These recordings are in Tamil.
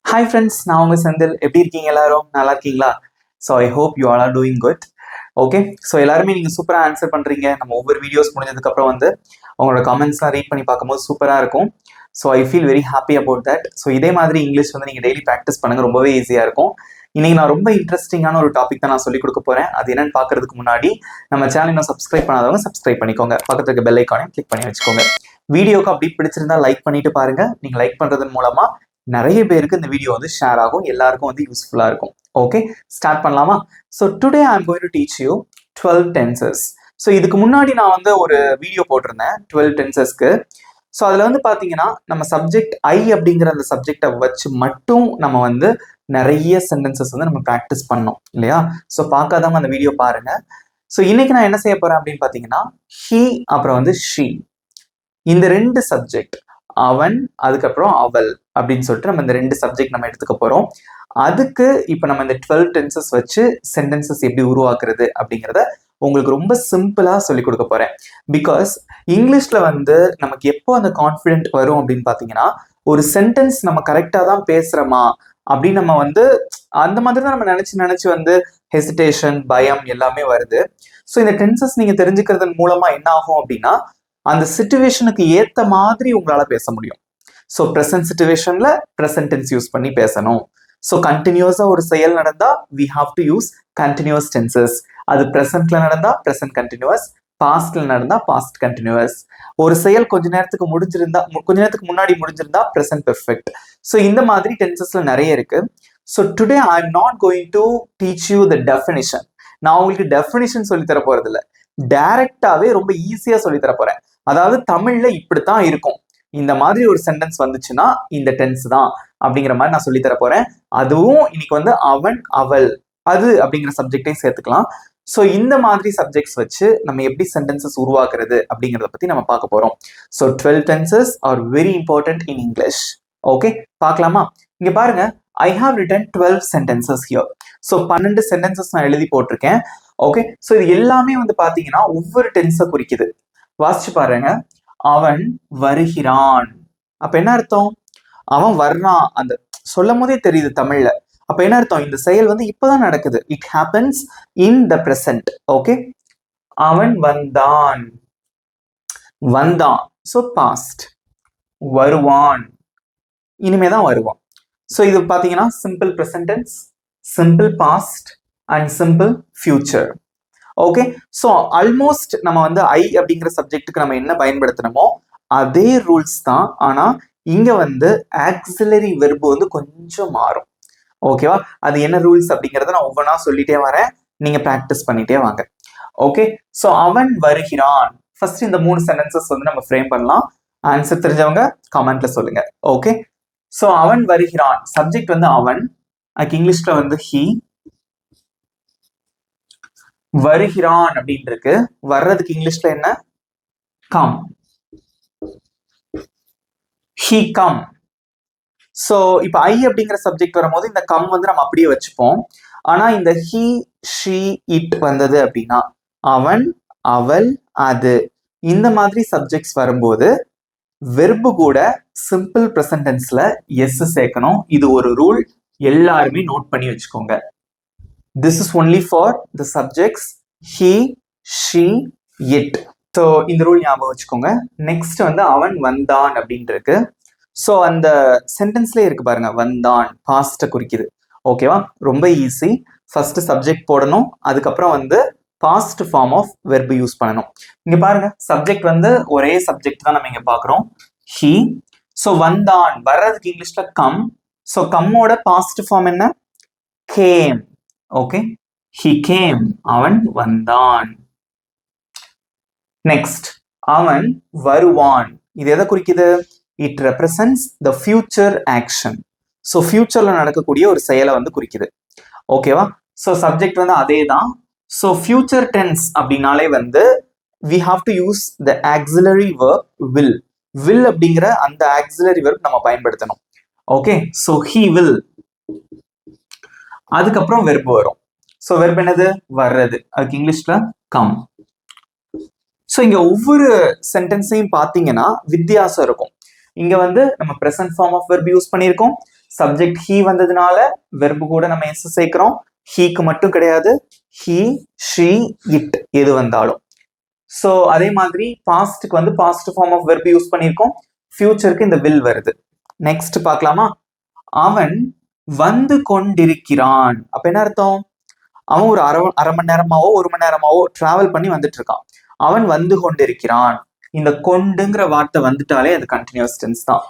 Hi friends, நான் உங்க செந்தில். எப்படி இருக்கீங்க எல்லாரும்? நல்லா இருக்கீங்களா? So I hope you all are doing good. Okay, so எல்லாருமே நீங்கள் சூப்பராக ஆன்சர் பண்ணுறீங்க. நம்ம ஒவ்வொரு வீடியோஸ் முடிஞ்சதுக்கப்புறம் வந்து உங்களோட கமெண்ட்ஸ்லாம் ரீட் பண்ணி பார்க்கும்போது சூப்பராக இருக்கும். So I feel very happy about that. So இதே மாதிரி இங்கிலீஷ் வந்து நீங்கள் டெய்லி ப்ராக்டிஸ் பண்ணுங்க, ரொம்பவே ஈஸியாக இருக்கும். இன்னைக்கு நான் ரொம்ப இன்ட்ரெஸ்டிங்கான ஒரு டாபிக் தான் நான் சொல்லிக் கொடுக்க போகிறேன். அது என்னன்னு பார்க்கறதுக்கு முன்னாடி நம்ம சேனல் இன்னும் சப்ஸ்கிரைப் பண்ணாதவங்க சப்ஸ்கிரைப் பண்ணிக்கோங்க, பக்கத்துக்கு இருக்க பெல் ஐக்கானையும் கிளிக் பண்ணி வச்சுக்கோங்க. வீடியோக்கு அப்படி பிடிச்சிருந்தா லைக் பண்ணிட்டு பாருங்க. நீங்கள் லைக் பண்ணுறதன் மூலமா நிறைய பேருக்கு இந்த வீடியோ வந்து ஷேர் ஆகும், எல்லாருக்கும் வந்து யூஸ்ஃபுல்லா இருக்கும். ஓகே, ஸ்டார்ட் பண்ணலாமா? So today I am going to teach you 12 tenses. So இதுக்கு முன்னாடி நான் வந்து ஒரு வீடியோ போட்டிருந்தேன் 12 டென்சஸ்க்கு. ஸோ அதில் வந்து பார்த்தீங்கன்னா நம்ம சப்ஜெக்ட் ஐ அப்படிங்கிற அந்த சப்ஜெக்டை வச்சு மட்டும் நம்ம வந்து நிறைய சென்டென்சஸ் வந்து நம்ம ப்ராக்டிஸ் பண்ணோம் இல்லையா? ஸோ பார்க்காதவங்க அந்த வீடியோ பாருங்க. ஸோ இன்னைக்கு நான் என்ன செய்ய போறேன் அப்படின்னு பார்த்தீங்கன்னா, ஹி அப்புறம் வந்து ஷீ, இந்த ரெண்டு சப்ஜெக்ட், அவன் அதுக்கப்புறம் அவள் அப்படின்னு சொல்லிட்டு நம்ம இந்த ரெண்டு சப்ஜெக்ட் நம்ம எடுத்துக்க போறோம். அதுக்கு இப்போ நம்ம இந்த 12 டென்சஸ் வச்சு சென்டென்சஸ் எப்படி உருவாக்குறது அப்படிங்கிறத உங்களுக்கு ரொம்ப சிம்பிளா சொல்லி கொடுக்க போறேன். பிகாஸ் இங்கிலீஷ்ல வந்து நமக்கு எப்போ அந்த கான்ஃபிடென்ட் வரும் அப்படின்னு பாத்தீங்கன்னா, ஒரு சென்டென்ஸ் நம்ம கரெக்டா தான் பேசுறோமா அப்படின்னு நம்ம வந்து அந்த மாதிரி தான் நம்ம நினைச்சு வந்து ஹெசிடேஷன், பயம் எல்லாமே வருது. ஸோ இந்த டென்சஸ் நீங்க தெரிஞ்சுக்கிறதன் மூலமா என்ன ஆகும் அப்படின்னா, அந்த சிச்சுவேஷனுக்கு ஏத்த மாதிரி உங்களால பேச முடியும். ஸோ ப்ரெசன்ட் சிச்சுவேஷன்ல ப்ரெசன்ட் டென்ஸ் யூஸ் பண்ணி பேசணும். ஸோ கண்டினியூஸா ஒரு செயல் நடந்தா we have to use continuous tenses. அது ப்ரெசன்ட்ல நடந்தா ப்ரெசன்ட் கண்டினியூஸ், பாஸ்ட்ல நடந்தா பாஸ்ட் கண்டினியூஸ். ஒரு செயல் கொஞ்ச நேரத்துக்கு முன்னாடி முடிஞ்சிருந்தா ப்ரெசன்ட் பெர்ஃபெக்ட். ஸோ இந்த மாதிரி டென்சஸ்ல நிறைய இருக்கு. So today I am not going to teach you the definition. நான் உங்களுக்கு டெஃபினிஷன் சொல்லி தர போறது இல்லை, டைரக்டாவே ரொம்ப ஈஸியா சொல்லி தர போறேன். அதாவது தமிழ்ல இப்படித்தான் இருக்கும், இந்த மாதிரி ஒரு சென்டென்ஸ் வந்துச்சுன்னா இந்த டென்ஸ் தான் அப்படிங்கிற மாதிரி நான் சொல்லி தர போறேன். அதுவும் இன்னைக்கு வந்து அவன் அவள் அது அப்படிங்கிற சப்ஜெக்டையும் சேர்த்துக்கலாம். ஸோ இந்த மாதிரி சப்ஜெக்ட்ஸ் வச்சு நம்ம எப்படி சென்டென்சஸ் உருவாக்குறது அப்படிங்கிறத பத்தி நம்ம பார்க்க போறோம். So 12 tenses are very important in English. Okay, பார்க்கலாமா? இங்க பாருங்க, I have written 12 sentences here. So 12 sentences நான் எழுதி போட்டிருக்கேன். ஓகே, ஸோ இது எல்லாமே வந்து பாத்தீங்கன்னா ஒவ்வொரு டென்ஸை குறிக்குது. வாசிச்சு பாருங்க. அவன் வருகிறான், அப்ப என்ன அர்த்தம்? அவன் வர்றான், அந்த சொல்லும் போதே தெரியுது தமிழ்ல. அப்ப என்ன அர்த்தம்? இந்த செயல் வந்து இப்பதான் நடக்குது. It happens in the present. Okay, அவன் வந்தான், வந்தான், ஸோ பாஸ்ட். வருவான், இனிமேதான் வருவான். ஸோ இது பாத்தீங்கன்னா simple present tense, simple past and simple future. Okay, so almost நம்ம வந்து ஐ அப்படிங்கிற சப்ஜெக்ட்டுக்கு நம்ம என்ன பயன்படுத்தணுமோ அதே ரூல்ஸ் தான். ஆனா இங்க வந்து ஆக்சிலரி வெர்பு வந்து கொஞ்சம் மாறும். ஓகேவா? அது என்ன ரூல்ஸ் அப்படிங்கறத நான் ஒவ்வொன்றா சொல்லிட்டே வரேன், நீங்க பிராக்டிஸ் பண்ணிட்டே வாங்க. ஓகே, ஸோ அவன் வருகிறான். ஃபர்ஸ்ட் இந்த 3 சென்டென்சஸ் வந்து நம்ம ஃப்ரேம் பண்ணலாம். ஆன்சர் தெரிஞ்சவங்க கமெண்ட்ல சொல்லுங்க. ஓகே, ஸோ அவன் வருகிறான், சப்ஜெக்ட் வந்து அவன், அதுக்கு இங்கிலீஷ்ல வந்து ஹி. வருகிறான் அப்படின்னு இருக்கு, வர்றதுக்கு இங்கிலீஷ்ல என்ன? கம். He come. சோ இப்ப ஐ அப்படிங்கிற சப்ஜெக்ட் வரும்போது இந்த கம் வந்து நம்ம அப்படியே வச்சுப்போம். ஆனா இந்த ஹி, ஷி, இட் வந்தது அப்படின்னா, அவன், அவள், அது, இந்த மாதிரி சப்ஜெக்ட்ஸ் வரும்போது வெர்பு கூட சிம்பிள் பிரசன்ட் டென்ஸ்ல எஸ் சேர்க்கணும். இது ஒரு ரூல், எல்லாருமே நோட் பண்ணி வச்சுக்கோங்க. This is only for the subjects he, she, it. So இந்த ரூல் ஞாபகம் வச்சுக்கோங்க. நெக்ஸ்ட் வந்து அவன் வந்தான் அப்படின்னு இருக்கு. ஸோ அந்த சென்டென்ஸ்லேயே இருக்கு பாருங்க, வந்தான் பாஸ்ட்டை குறிக்குது. ஓகேவா? ரொம்ப ஈஸி. ஃபர்ஸ்ட் சப்ஜெக்ட் போடணும், அதுக்கப்புறம் வந்து past form of verb use பண்ணணும். இங்க பாருங்க, சப்ஜெக்ட் வந்து ஒரே சப்ஜெக்ட் தான் நம்ம இங்க பாக்குறோம், ஹி. ஸோ வந்தான், வர்றதுக்கு இங்கிலீஷ்ல கம். ஸோ கம்மோட பாஸ்ட் ஃபார்ம் என்ன? கேம். ஓகே, he came, அவன் வந்தான். நெக்ஸ்ட், அவன் வருவான். இது எதை குறிக்குது? It represents the future action. So ஃபியூச்சர்ல நடக்கக்கூடிய ஒரு செயலை வந்து குறிக்குது. ஓகேவா? ஸோ சப்ஜெக்ட் வந்து அதே தான். ஸோ ஃபியூச்சர் டென்ஸ் அப்படின்னாலே வந்து we have to use the auxiliary verb will. will அப்படிங்கிற அந்த auxiliary verb நம்ம பயன்படுத்தணும். Okay, so he will. அதுக்கப்புறம் வெர்பு வரும். ஸோ வெர்பு என்னது? வர்றது, அதுக்கு இங்கிலீஷ்ல கம். ஸோ இங்க ஒவ்வொரு சென்டென்ஸையும் பார்த்தீங்கன்னா வித்தியாசம் இருக்கும். இங்க வந்து நம்ம present form of verb use பண்ணியிருக்கோம், சப்ஜெக்ட் ஹீ வந்ததுனால வெர்பு கூட நம்ம எஸ் சேர்க்கிறோம். ஹீக்கு மட்டும் கிடையாது, ஹீ, ஷீ, இட் எது வந்தாலும். ஸோ அதே மாதிரி பாஸ்ட்டுக்கு வந்து past form of verb use பண்ணியிருக்கோம். ஃபியூச்சருக்கு இந்த வில் வருது. நெக்ஸ்ட் பார்க்கலாமா? அவன் வந்து கொண்டிருக்கிறான். அப்ப என்ன அர்த்தம்? அவன் ஒரு அரை மணி நேரமாவோ 1 மணி நேரமாவோ டிராவல் பண்ணி வந்துட்டு இருக்கான். அவன் வந்து கொண்டிருக்கிறான். இந்த கொண்டுங்கிற வார்த்தை வந்துட்டாலே அது கண்டினியூஸ் டென்ஸ் தான்.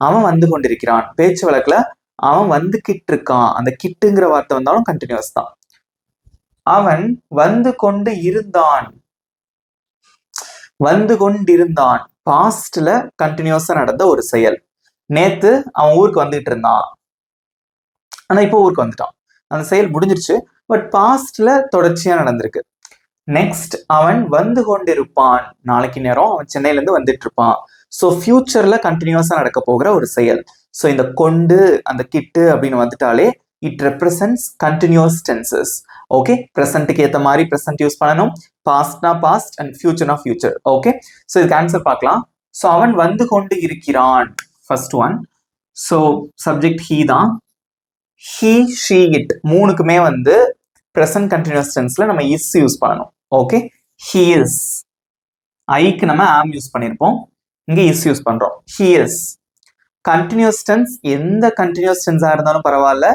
அவன் வந்து கொண்டிருக்கிறான். பேச்சு வழக்குல அவன் வந்துகிட்டு இருக்கான். அந்த கிட்டுங்கிற வார்த்தை வந்தாலும் கண்டினியூஸ் தான். அவன் வந்து கொண்டு இருந்தான். வந்து கொண்டிருந்தான் பாஸ்ட்ல கண்டினியூஸா நடந்த ஒரு செயல். நேத்து அவன் ஊருக்கு வந்துட்டு இருந்தான், ஆனா இப்போ ஊருக்கு வந்துட்டான். அந்த செயல் முடிஞ்சிருச்சு, பட் பாஸ்ட்ல தொடர்ச்சியா நடந்திருக்கு. நெக்ஸ்ட் அவன் வந்து கொண்டிருப்பான். நாளைக்கு நேரம் அவன் சென்னையில இருந்து வந்துட்டு இருப்பான். ஸோ ஃபியூச்சர்ல கண்டினியூஸா நடக்க போகிற ஒரு செயல். ஸோ இந்த கொண்டு அந்த கிட்டு அப்படின்னு வந்துட்டாலே it represents continuous tenses. Okay, ப்ரெசென்ட்டுக்கு ஏற்ற மாதிரி ப்ரெசென்ட் யூஸ் பண்ணணும், பாஸ்ட்னா பாஸ்ட் அண்ட் ஃபியூச்சர்னா ஃபியூச்சர். ஓகே, ஸோ இதுக்கு ஆன்சர் பார்க்கலாம். ஸோ அவன் வந்து கொண்டு இருக்கிறான் first one. So subject he தான். ஹீ, ஷீ, இட் மூணுக்குமே வந்து ப்ரெசென்ட் கண்டினியூஸ் டென்ஸ்ல நம்ம இஸ் யூஸ் பண்ணணும். Okay, he is. ஐக்கு நம்ம ஆம் யூஸ் பண்ணியிருப்போம், இங்க இஸ் யூஸ் பண்றோம். He is. கண்டினியூஸ் டென்ஸ் எந்த கண்டினியூஸ் டென்ஸா இருந்தாலும் பரவாயில்ல,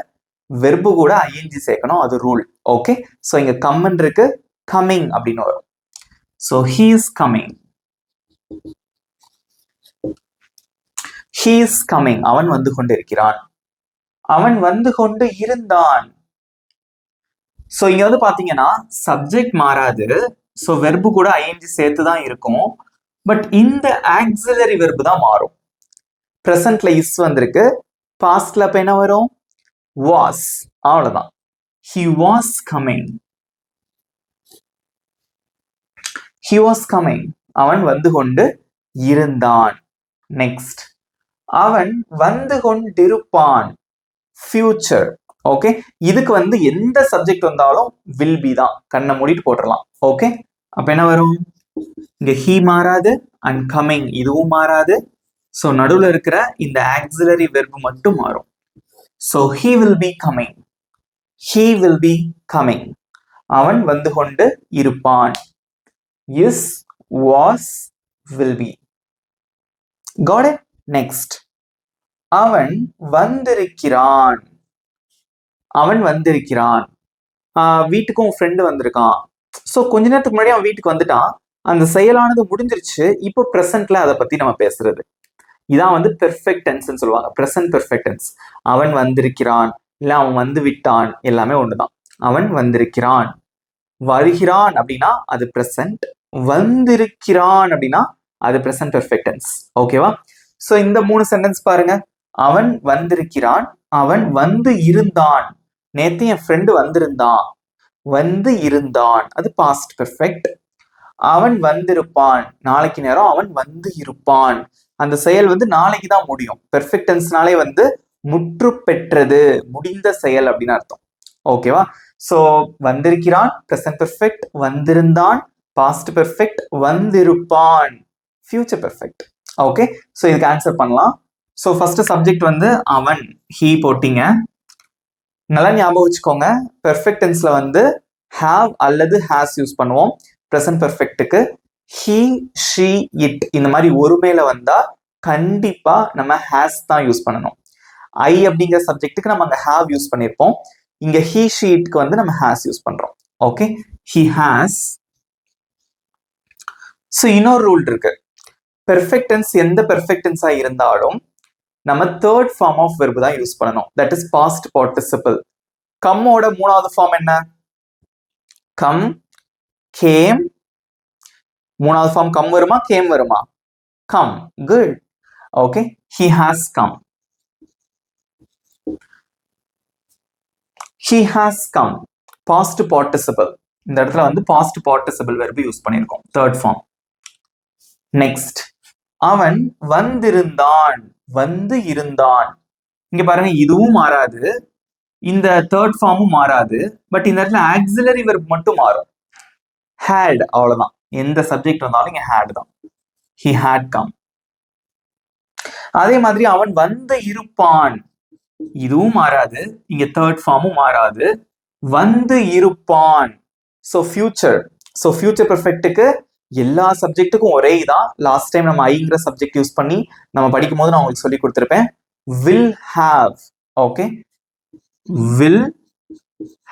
வெர்பு கூட ஐஎன்ஜி சேர்க்கணும், அது ரூல். ஓகே, ஸோ இங்க கம்மன் இருக்கு, கம்மிங் அப்படின்னு வரும். So he is coming. He is coming. அவன் வந்து கொண்டு இருக்கிறான். அவன் வந்து கொண்டு இருந்தான். ஸோ இங்க வந்து பாத்தீங்கன்னா சப்ஜெக்ட் மாறாது, ஸோ வெர்பு கூட ஐஎன்ஜி சேர்த்து தான் இருக்கும். பட் இந்த ஆக்சிலரி வெர்பு தான் மாறும். ப்ரெசென்ட்ல இஸ் வந்திருக்கு, பாஸ்ட்ல அப்ப என்ன வரும்? வாஸ். அவ்வளவுதான். He was coming. He was coming. அவன் வந்து கொண்டு இருந்தான். நெக்ஸ்ட் அவன் வந்து கொண்டிருப்பான். ஃபியூச்சர். ஓகே, இதுக்கு வந்து எந்த சப்ஜெக்ட் வந்தாலும் will be தான், கண்ணை மூடிட்டு போட்டுடலாம். ஓகே, அப்ப என்ன வரும்? இங்க he மாறாது அண்ட் coming இதுவும் மாறாது. ஸோ நடுவில் இருக்கிற இந்த ஆக்சிலரி வெர்பு மட்டும் மாறும். So he will be coming. He will be coming. அவன் வந்து கொண்டு இருப்பான். Is, was, will be. Got it? Next. அவன் வந்திருக்கிறான். அவன் வந்திருக்கிறான். வீட்டுக்கும் ஃப்ரெண்டு வந்திருக்கான். ஸோ கொஞ்ச நேரத்துக்கு முன்னாடி அவன் வீட்டுக்கு வந்துட்டான், அந்த செயலானது முடிஞ்சிருச்சு. இப்போ ப்ரெசென்ட்ல அதை பத்தி நம்ம பேசுறது. இதான் வந்து பெர்ஃபெக்ட் டென்ஸ்ன்னு சொல்லுவாங்க, ப்ரெசென்ட் பெர்ஃபெக்ட் டென்ஸ். அவன் வந்திருக்கிறான், இல்ல அவன் வந்து விட்டான், எல்லாமே ஒண்ணுதான். அவன் வந்திருக்கிறான். வருகிறான் அப்படின்னா அது ப்ரெசென்ட், வந்திருக்கிறான் அப்படின்னா அது ப்ரெசென்ட் பெர்ஃபெக்ட் டென்ஸ். ஓகேவா? ஸோ இந்த 3 சென்டென்ஸ் பாருங்க. அவன் வந்திருக்கிறான், அவன் வந்து இருந்தான், நேத்து என் ஃப்ரெண்டு வந்திருந்தான், வந்து இருந்தான் அது பாஸ்ட் பெர்ஃபெக்ட். அவன் வந்திருப்பான், நாளைக்கு நேரம் அவன் வந்து இருப்பான், அந்த செயல் வந்து நாளைக்கு தான் முடியும். பெர்ஃபெக்ட் டென்ஸ்னாலே வந்து முற்று பெற்றது, முடிந்த செயல் அப்படின்னு அர்த்தம். ஓகேவா? ஸோ வந்திருக்கிறான் ப்ரெசென்ட் பெர்ஃபெக்ட், வந்திருந்தான் பாஸ்ட் பெர்ஃபெக்ட், வந்திருப்பான் ஃபியூச்சர் பெர்ஃபெக்ட். ஓகே, ஸோ இதுக்கு ஆன்சர் பண்ணலாம். ஸோ ஃபர்ஸ்ட் சப்ஜெக்ட் வந்து அவன், ஹீ போட்டீங்க. நல்லா ஞாபகம் வச்சுக்கோங்க, பெர்ஃபெக்ட் டென்ஸ்ல வந்து ஹாவ் அல்லது ஹேஸ் யூஸ் பண்ணுவோம். ப்ரெசென்ட் பெர்ஃபெக்ட்டுக்கு ஹீ, ஷீ, இட் இந்த மாதிரி ஒரு மேல வந்தா கண்டிப்பா நம்ம ஹேஸ் தான் யூஸ் பண்ணணும். ஐ அப்படிங்கிற சப்ஜெக்ட்டுக்கு நம்ம அங்க ஹாவ் யூஸ் பண்ணியிருப்போம், இங்க ஹீ, ஷீ, இட்க்கு வந்து நம்ம ஹேஸ் யூஸ் பண்றோம். Okay, he has. ஸோ இன்னொரு ரூல் இருக்கு, பெர்ஃபெக்ட் டென்ஸ் எந்த பெர்ஃபெக்ட் டென்ஸா இருந்தாலும் நம்ம தேர்ட் ஃபார்ம் ஆஃப் வெர்பு தான் யூஸ் பண்ணணும், தட் இஸ் பாஸ்ட் பார்ட்டிசிபிள். கம்மோட 3வது ஃபார்ம் என்ன? Come, came. 3வது ஃபார்ம் கம் வருமா கேம் வருமா? Come. Good. Okay, he has come. he has come past participle. இந்த இடத்துல வந்து பாஸ்ட் பார்ட்டிசிபிள் வெர்பு யூஸ் பண்ணியிருக்கோம், தேர்ட் ஃபார்ம். நெக்ஸ்ட் அவன் வந்திருந்தான், வந்து இருந்தான். இங்க பாருங்க, இதுவும் மாறாது, இந்த தேர்ட் ஃபார்மும் மாறாது, பட் இந்த இடத்துல ஆக்சிலரி வெர்ப் மட்டும் மாறும். had, அவ்வளவுதான். எந்த சப்ஜெக்ட் வந்தாலும் இங்க had தான். he had come. அதே மாதிரி அவன் வந்து இருப்பான், இதுவும் மாறாது, இங்க தேர்ட் ஃபார்மும் மாறாது. வந்து இருப்பான். So future. ஸோ ஃபியூச்சர் பெர்ஃபெக்ட்டுக்கு எல்லா சப்ஜெக்ட்டுக்கும் ஒரே தான். லாஸ்ட் டைம் நம்ம ஐங்கிற சப்ஜெக்ட் யூஸ் பண்ணி நம்ம படிக்கும் போது நான் உங்களுக்கு சொல்லி கொடுத்துருப்பேன். Will have. Okay, will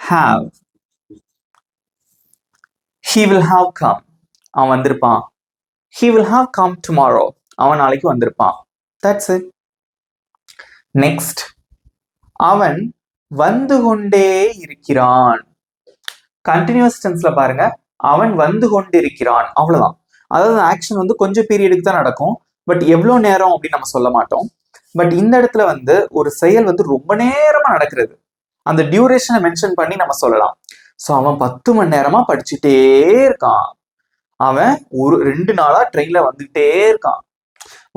have. he will have come. அவன் வந்திருப்பான். he will have come tomorrow. அவன் நாளைக்கு வந்திருப்பான். that's it. next, அவன் வந்து கொண்டே இருக்கிறான். கண்டினியூஸ் டென்ஸ்ல பாருங்க, அவன் வந்து கொண்டிருக்கிறான், அவ்வளவுதான். அதாவது ஆக்ஷன் வந்து கொஞ்சம் பீரியடுக்கு தான் நடக்கும், பட் எவ்வளவு நேரம் அப்படின்னு நம்ம சொல்ல மாட்டோம். பட் இந்த இடத்துல வந்து ஒரு செயல் வந்து ரொம்ப நேரமா நடக்கிறது, அந்த டியூரேஷனை மென்ஷன் பண்ணி நம்ம சொல்லலாம். ஸோ அவன் 10 மணி நேரமா படிச்சுட்டே இருக்கான். அவன் ஒரு 2 நாளா ட்ரெயின்ல வந்துட்டே இருக்கான்.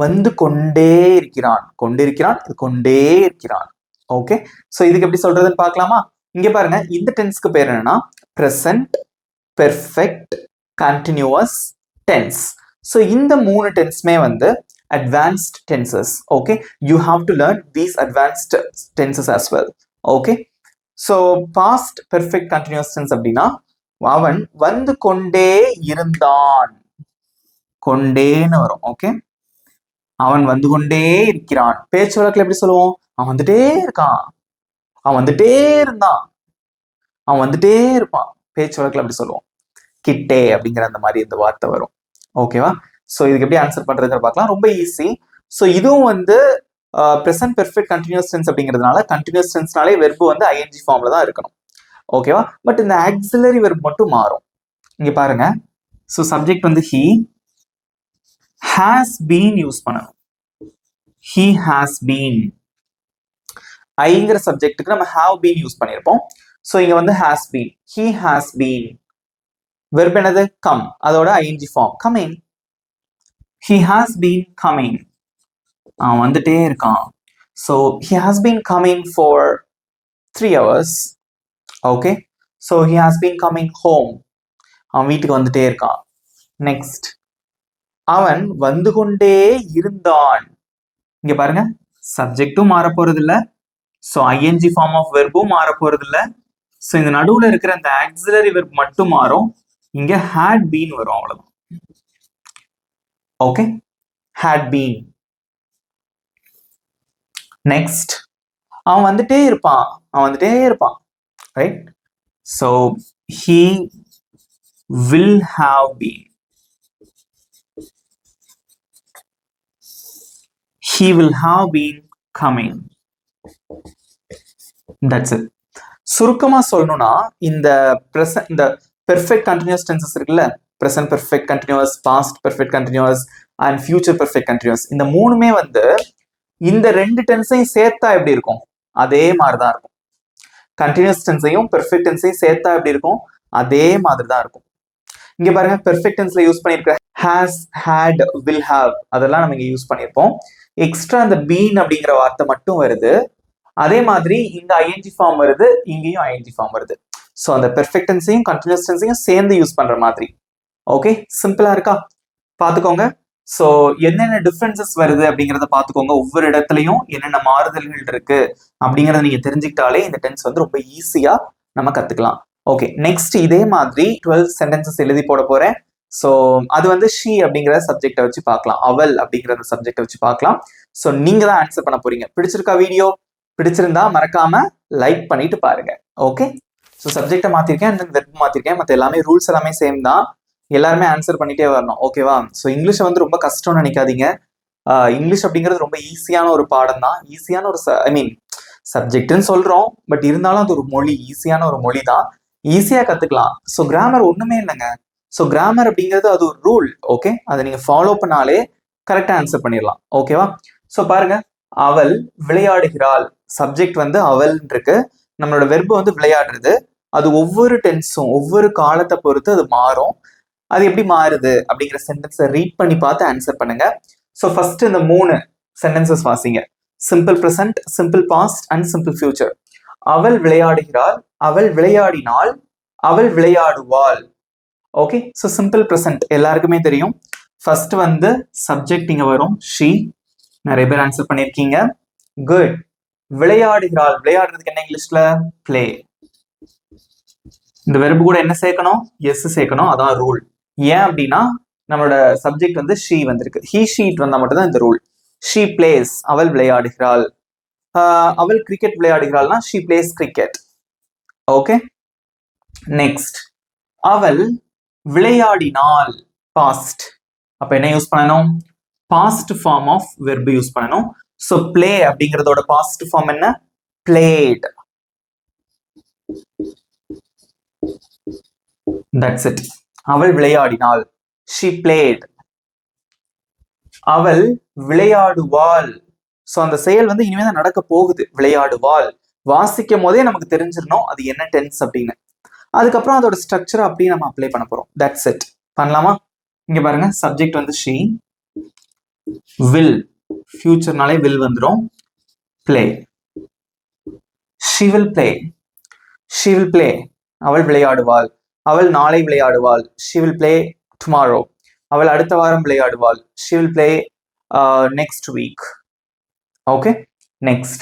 வந்து கொண்டே இருக்கிறான், கொண்டிருக்கிறான், கொண்டே இருக்கிறான். ஓகே, ஸோ இதுக்கு எப்படி சொல்றதுன்னு பார்க்கலாமா? இங்க பாருங்க, இந்த டென்ஸ்க்கு பேர் என்னன்னா present perfect continuous tense. So இந்த 3 டென்ஸ்மே வந்து advanced tenses. Okay, you have to learn these advanced tenses as well. Okay, so past perfect continuous tense அப்படின்னா அவன் வந்து கொண்டே இருந்தான், கொண்டேன்னு வரும். ஓகே, அவன் வந்து கொண்டே இருக்கிறான். பேச்சு வழக்கில் எப்படி சொல்லுவோம்? அவன் வந்துட்டே இருக்கான், அவன் வந்துட்டே இருந்தான், அவன் வந்துட்டே இருப்பான். பேச்சு வழக்கில் அப்படி சொல்லுவோம். கிட்டே அப்படிங்கிற அந்த மாதிரி இந்த வார்த்தை வரும். ஓகேவா? ஸோ இதுக்கு எப்படி ஆன்சர் பண்றதுன்னு பார்க்கலாம். ரொம்ப ஈஸி. ஸோ இதுவும் வந்து ப்ரெசன்ட் பெர்ஃபெக்ட் கண்டினியூஸ் டென்ஸ் அப்படிங்கிறதுனால கண்டினியூஸ் டென்ஸ்னாலே வெர்பு வந்து ஐஎன்ஜி ஃபார்ம்ல தான் இருக்கணும். ஓகேவா? பட் இந்த ஆக்சிலரி வெர்ப் மட்டும் மாறும். இங்க பாருங்க, ஸோ சப்ஜெக்ட் வந்து he has been யூஸ் பண்ணணும். he has been. ஐங்கிற சப்ஜெக்ட்டுக்கு நம்ம have been யூஸ் பண்ணியிருப்போம். ஸோ இங்க வந்து has been, he has been. Verb என்னது? come. அதோட ING form coming. he has been coming. அவன் வந்துட்டே இருக்கான். So he has been coming for 3 hours. Okay, so he has been coming home. அவன் வீட்டுக்கு வந்துட்டே இருக்கான். நெக்ஸ்ட், அவன் வந்து கொண்டே இருந்தான். இங்க பாருங்க, சப்ஜெக்டும் மாற போறது இல்ல, ஸோ ஐஎன்ஜி ஃபார்ம் ஆஃப் வெர்பும் மாற போறது இல்ல. ஸோ இந்த நடுவில் இருக்கிற இந்த ஆக்சிலரி வெர்ப் மட்டும் மாறும். இங்க had been வரும், அவ்வளவுதான். Okay, had been. நெக்ஸ்ட், அவன் வந்துட்டே இருப்பான், அவன் வந்துட்டே இருப்பான். Right? So he will have been. he will have been coming. That's it. சுருக்கமா சொல்லணும்னா இந்த பெர்ஃபெக்ட் கண்டினியூஸ் டென்சஸ் இருக்குல்ல, present perfect continuous, past perfect continuous and future perfect continuous, இந்த மூணுமே வந்து இந்த 2 டென்ஸையும் சேர்த்தா எப்படி இருக்கும்? அதே மாதிரி தான் இருக்கும். கண்டினியூஸ் டென்ஸையும் பெர்ஃபெக்ட் டென்ஸையும் சேர்த்தா எப்படி இருக்கும்? அதே மாதிரி தான் இருக்கும். இங்க பாருங்க, பெர்ஃபெக்ட் டென்ஸ்ல யூஸ் பண்ணிருக்க has, had, will have அதெல்லாம் நம்ம இங்க யூஸ் பண்ணிருப்போம். எக்ஸ்ட்ரா அந்த been அப்படிங்கிற வார்த்தை மட்டும் வருது. அதே மாதிரி இங்க ஐஎன்ஜி ஃபார்ம் வருது, இங்கேயும் ஐஎன்ஜி ஃபார்ம் வருது. ஸோ அந்த பெர்ஃபெக்ட் டென்ஸையும் கண்டினியூஸ் டென்ஸையும் சேர்ந்து யூஸ் பண்ற மாதிரி. ஓகே, சிம்பிளா இருக்கா? பாத்துக்கோங்க. ஸோ என்னென்ன டிஃபரன்சஸ் வருது அப்படிங்கிறத பாத்துக்கோங்க. ஒவ்வொரு இடத்துலையும் என்னென்ன மாறுதல்கள் இருக்கு அப்படிங்கறத நீங்க தெரிஞ்சுக்கிட்டாலே இந்த டென்ஸ் வந்து ரொம்ப ஈஸியா நம்ம கத்துக்கலாம். ஓகே, நெக்ஸ்ட் இதே மாதிரி 12 சென்டென்சஸ் எழுதி போட போறேன். ஸோ அது வந்து she அப்படிங்கிற சப்ஜெக்டை வச்சு பார்க்கலாம், அவள் அப்படிங்கிற அந்த சப்ஜெக்டை வச்சு பார்க்கலாம். ஸோ நீங்க தான் ஆன்சர் பண்ண போறீங்க. பிடிச்சிருக்கா வீடியோ? பிடிச்சிருந்தா மறக்காம லைக் பண்ணிட்டு பாருங்க. ஓகே, ஸோ சப்ஜெக்டை மாத்திருக்கேன், வெர்ப் மாத்திருக்கேன், மற்ற எல்லாமே ரூல்ஸ் எல்லாமே சேம் தான். எல்லாருமே ஆன்சர் பண்ணிட்டே வரணும். ஓகேவா? ஸோ இங்கிலீஷை வந்து ரொம்ப கஷ்டம்னு நினைக்காதீங்க. இங்கிலீஷ் அப்படிங்கிறது ரொம்ப ஈஸியான ஒரு பாடம் தான். ஈஸியான ஒரு சப்ஜெக்ட்னு சொல்றோம், பட் இருந்தாலும் அது ஒரு மொழி, ஈஸியான ஒரு மொழி தான். ஈஸியா கத்துக்கலாம். ஸோ கிராமர் ஒண்ணுமே இல்லைங்க. ஸோ கிராமர் அப்படிங்கிறது அது ஒரு ரூல். ஓகே, அதை நீங்க ஃபாலோ பண்ணாலே கரெக்டா ஆன்சர் பண்ணிடலாம். ஓகேவா? ஸோ பாருங்க, அவள் விளையாடுகிறாள். சப்ஜெக்ட் வந்து அவள் இருக்கு, நம்மளோட வெர்பு வந்து விளையாடுறது. அது ஒவ்வொரு டென்ஸும் ஒவ்வொரு காலத்தை பொறுத்து அது மாறும். அது எப்படி மாறுது அப்படிங்கிற சென்டென்ஸை ரீட் பண்ணி பார்த்து ஆன்சர் பண்ணுங்க. ஸோ ஃபர்ஸ்ட் இந்த 3 சென்டென்சஸ் வாசிங்க. Simple present, simple past and simple future. அவள் விளையாடுகிறாள், அவள் விளையாடினாள், அவள் விளையாடுவாள். ஓகே, ஸோ சிம்பிள் ப்ரெசன்ட் எல்லாருக்குமே தெரியும். ஃபர்ஸ்ட் வந்து சப்ஜெக்ட் இங்க வரும் she. நிறைய பேர் ஆன்சர் பண்ணியிருக்கீங்க. குட். விளையாடுகிறாள். விளையாடுறதுக்கு என்ன இங்கிலீஷ்ல? பிளே. இந்த வெர்பு கூட என்ன சேர்க்கணும்? எஸ் சேர்க்கணும். அதான் ரூல். ஏன் அப்படின்னா நம்மளோட சப்ஜெக்ட் வந்து ஷீ வந்திருக்கு. ஹீ ஷீட் வந்தா மட்டும் தான் இந்த ரூல். ஷீ பிளேஸ், அவள் விளையாடுகிறாள். அவள் கிரிக்கெட் விளையாடுகிறாள்னா she plays cricket. Okay. Next, அவள் விளையாடினாள். பாஸ்ட். அப்ப என்ன யூஸ் பண்ணணும்? Past form of verb use பண்ணணும். சோ பிளே அப்படிங்கறதோட பாஸ்ட் ஃபார்ம் என்ன? பிளேட். That's it. அவள் விளையாடினாள். She played. அவள் விளையாடுவாள். சோ அந்த செயல் வந்து இனிமே தான் நடக்க போகுது. விளையாடுவாள். வாசிக்கும் போதே நமக்கு தெரிஞ்சிடணும் அது என்ன டென்ஸ் அப்படின்னு. அதுக்கப்புறம் அதோட ஸ்ட்ரக்சர் அப்படியே நம்ம அப்ளை பண்ண போறோம். That's it. பண்ணலாமா? இங்க பாருங்க, சப்ஜெக்ட் வந்து she. will, ஃபியூச்சர்னாலே will வந்துடும். play. She will play. She will play. அவள் விளையாடுவாள். அவள் நாளை விளையாடுவாள். She will play tomorrow. அவள் அடுத்த வாரம் விளையாடுவாள். She will play next week. Okay. Next,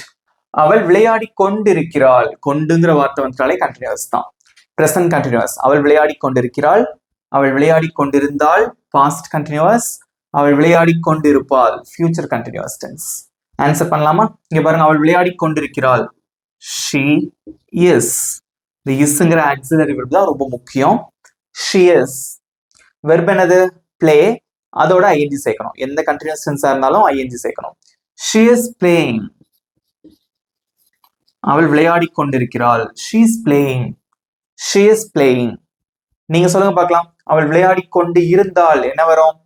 அவள் விளையாடி கொண்டிருக்கிறாள். கொண்டுங்கிற வார்த்தை வந்துட்டாலே கண்டினியூஸ் தான். Present continuous. அவள் விளையாடி கொண்டிருக்கிறாள். அவள் விளையாடி கொண்டிருந்தாள். Past continuous. அவள் விளையாடி கொண்டிருப்பாள். Future continuous tense. ஆன்சர் பண்ணலாமா? இங்க பாருங்க, அவள் விளையாடி கொண்டிருக்கிறாள். She is. இந்த இஸ்ங்கிற ஆக்சிலரி வெர்ப் தான் ரொம்ப முக்கியம். She is. வெர்ப் என்னது? play. அதோட ing சேர்க்கணும். எந்த கண்டினியூஸ் டென்ஸா இருந்தாலும் ing சேர்க்கணும். She is playing. அவள் விளையாடி கொண்டிருக்கிறாள். She is playing. She is playing. நீங்க சொல்லுங்க பார்க்கலாம். அவள் விளையாடி கொண்டு இருந்தால் என்ன வரும்?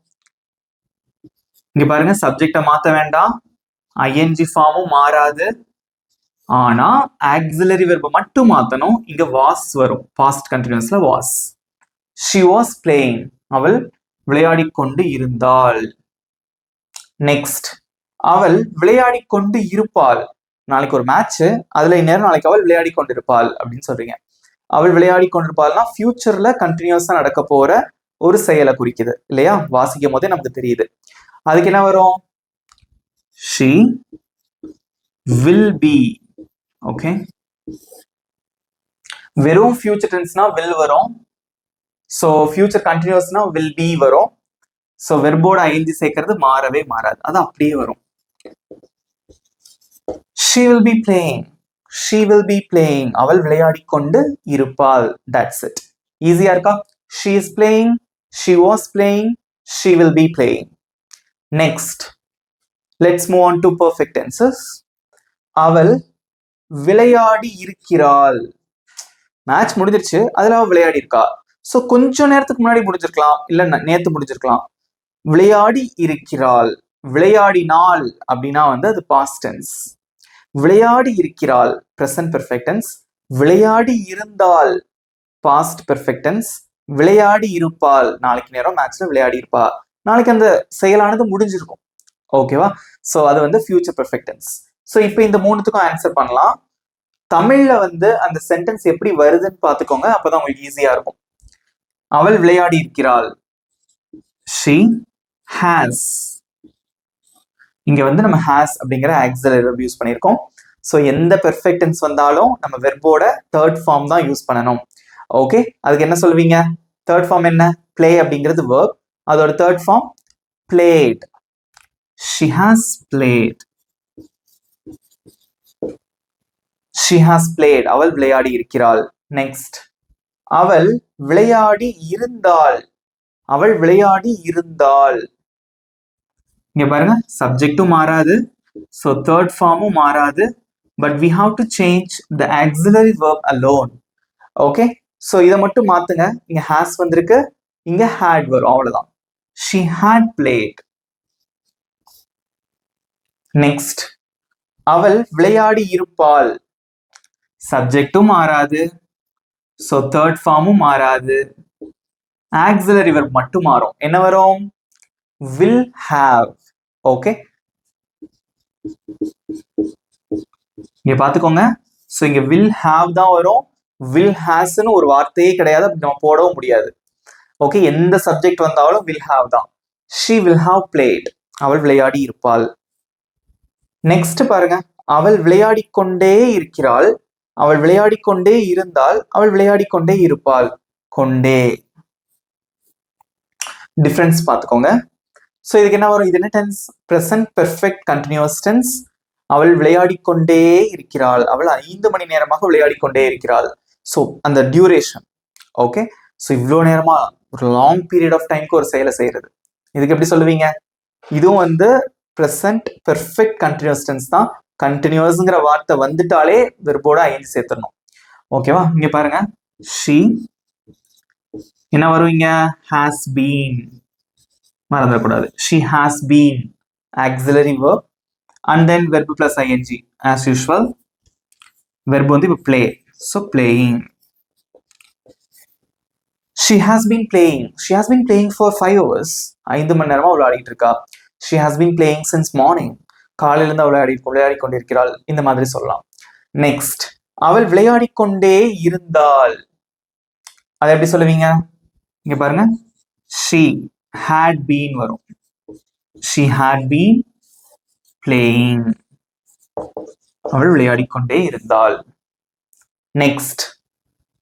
இங்க பாருங்க, சப்ஜெக்ட மாத்த வேண்டாம். ing ஃபார்மும் மாறாது. ஆனா ஆக்சிலரி வெர்பை மட்டும் மாத்தணும். இங்க வாஸ் வரும். பாஸ்ட் கண்டினியூஸ்ல வாஸ். She was playing. அவள் விளையாடி கொண்டு இருந்தாள். நெக்ஸ்ட், அவள் விளையாடி கொண்டு இருப்பாள். நாளைக்கு ஒரு மேட்ச், அதுல இந்நேரம் நாளைக்கு அவள் விளையாடி கொண்டிருப்பாள் அப்படின்னு சொல்றீங்க. அவள் விளையாடி கொண்டிருப்பாள்னா ஃபியூச்சர்ல கண்டினியூஸா நடக்க போற ஒரு செயலை குறிக்குது இல்லையா? வாசிக்கும் போதே நமக்கு தெரியுது. அதுக்கு என்ன வரும்? She will be. ஓகே. வெறும் ஃபியூச்சர் டென்ஸ்னா will வரும். சோ ஃபியூச்சர் கண்டினியூஸ்னா will be வரும். சோ வெர்போட ing சேர்க்கிறது மாறவே மாறாது. அது அப்படியே வரும். She will be playing. She will be playing. அவள் விளையாடி கொண்டு இருப்பாள். That's it. ஈஸியா இருக்கா? She is playing. She was playing. She will be playing. Next, let's move on to perfect tenses. அவள் விளையாடி இருக்கிறாள். மேட்ச் முடிஞ்சிருச்சு, அதுல அவள் விளையாடி இருக்கா. சோ கொஞ்ச நேரத்துக்கு முன்னாடி முடிஞ்சிருக்கலாம், இல்ல நேத்து முடிஞ்சிருக்கலாம். விளையாடி இருக்கிறாள். விளையாடினாள் அப்படின்னா வந்து அது பாஸ்ட் டென்ஸ். விளையாடி இருக்கிறாள் பிரசன்ட் பெர்ஃபெக்ட் டென்ஸ். விளையாடி இருந்தால் பாஸ்ட் பெர்ஃபெக்ட் டென்ஸ். விளையாடி இருப்பாள், நாளைக்கு நேரம் மேட்ச்ல விளையாடி இருப்பா. நாளைக்கு அந்த செயலானது முடிஞ்சிருக்கும். ஓகேவா? சோ அது வந்து ஃபியூச்சர் பெர்ஃபெக்ட் டென்ஸ். சோ இப்போ இந்த மூணுத்துக்கும் ஆன்சர் பண்ணலாம். தமிழ்ல வந்து அந்த சென்டென்ஸ் எப்படி வருதுன்னு பாத்துக்கோங்க, அப்பதான் உங்களுக்கு ஈஸியா இருக்கும். அவள் விளையாடி இருக்கிறாள். She has. இங்க வந்து நம்ம has அப்படிங்கிற ஆக்சிலரி வெர்ப் யூஸ் பண்ணியிருக்கோம். சோ எந்த பெர்ஃபெக்ட் டென்ஸ் வந்தாலும் நம்ம வெர்போட தேர்ட் ஃபார்ம் தான் யூஸ் பண்ணணும். ஓகே. அதுக்கு என்ன சொல்வீங்க? தேர்ட் ஃபார்ம் என்ன? play அப்படிங்கிறது வெர்ப். அதோட third form played. She has played. She has played. அவள் விளையாடி இருக்கிறாள். நெக்ஸ்ட், அவள் விளையாடி இருந்தாள். அவள் விளையாடி இருந்தாள். இங்க பாருங்க, சப்ஜெக்டும் மாறாது. சோ தேர்ட் ஃபார்மும் மாறாது. But we have to change the auxiliary verb alone. Okay. So இதை மட்டும் மாத்துங்க. இங்க has வந்திருக்கு, இங்க had வரும். அவ்வளவுதான். She had played. நெக்ஸ்ட், அவள் விளையாடி இருப்பாள். சப்ஜெக்டும் மாறாது. சோ தேர்ட் ஃபார்மும் மாறாது. ஆக்சிலரி வெர்ப் மட்டும் மாறும். என்ன வரும்? will have. ஓகே. இங்க பாத்துக்கோங்க. சோ இங்க will have தான் வரும். will has ன்னு ஒரு வார்த்தையே கிடையாது, நம்ம போடவும் முடியாது. ஓகே. எந்த சப்ஜெக்ட் வந்தாலும் will have தான். She will have played. அவள் விளையாடி இருப்பாள். நெக்ஸ்ட் பாருங்க, அவள் விளையாடிக் கொண்டே இருக்கிறாள், அவள் விளையாடிக் கொண்டே இருந்தால், அவள் விளையாடிக் கொண்டே இருப்பாள். கொண்டே டிஃபரன்ஸ் பார்த்துக்கோங்க. ஸோ இதுக்கு என்ன வரும்? இது என்ன tense? Present perfect continuous tense. அவள் விளையாடிக் கொண்டே இருக்கிறாள், அவள் 5 மணி நேரமாக விளையாடிக் கொண்டே இருக்கிறாள். ஸோ அந்த டியூரேஷன். ஓகே, ஸோ இவ்வளோ நேரமா ஒரு லாங் பீரியட் ஆஃப் டைம்க்கு ஒரு செயலை செய்யறது, இதுக்கு எப்படி சொல்லுவீங்க? இதுவும் வந்து ப்ரெசன்ட் பெர்ஃபெக்ட் கண்டினியூஸ் டென்ஸ் தான். கண்டினியூஸ்ங்கிற வார்த்தை வந்துட்டாலே வெர்போட ஐந்து சேர்த்துடணும். ஓகேவா? இங்க பாருங்க, she என்ன வருவீங்க? has been, மறந்துடக்கூடாது. she has been auxiliary verb and then verb plus ing as usual. verb வந்து இப்போ play, so playing. she has been playing for 5 hours. 5 மணி நேரமா விளையாடிட்டு இருக்கா. she has been playing since morning. காலையில இருந்து விளையாடி கொண்டிருக்கிறாள். இந்த மாதிரி சொல்லலாம். நெக்ஸ்ட், அவள் விளையாடி கொண்டே இருந்தாள். அதை எப்படி சொல்லுவீங்க? இங்க பாருங்க, she had been வரும். she had been playing. அவள் விளையாடி கொண்டே இருந்தாள். நெக்ஸ்ட்,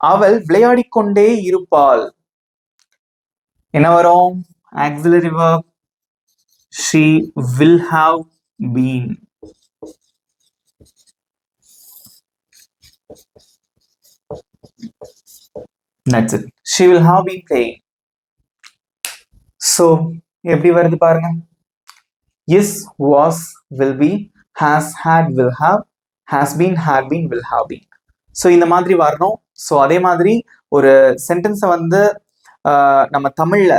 அவள் விளையாடி கொண்டே இருப்பாள். என்ன வரும்? auxiliary verb. she will have been. That's it. She will have been playing. So எப்படி வருது பாருங்க. is, was, will be, has, had, will have, has been, had been, will have been. So இந்த மாதிரி வரணும். ஸோ அதே மாதிரி ஒரு சென்டென்ஸை வந்து நம்ம தமிழ்ல,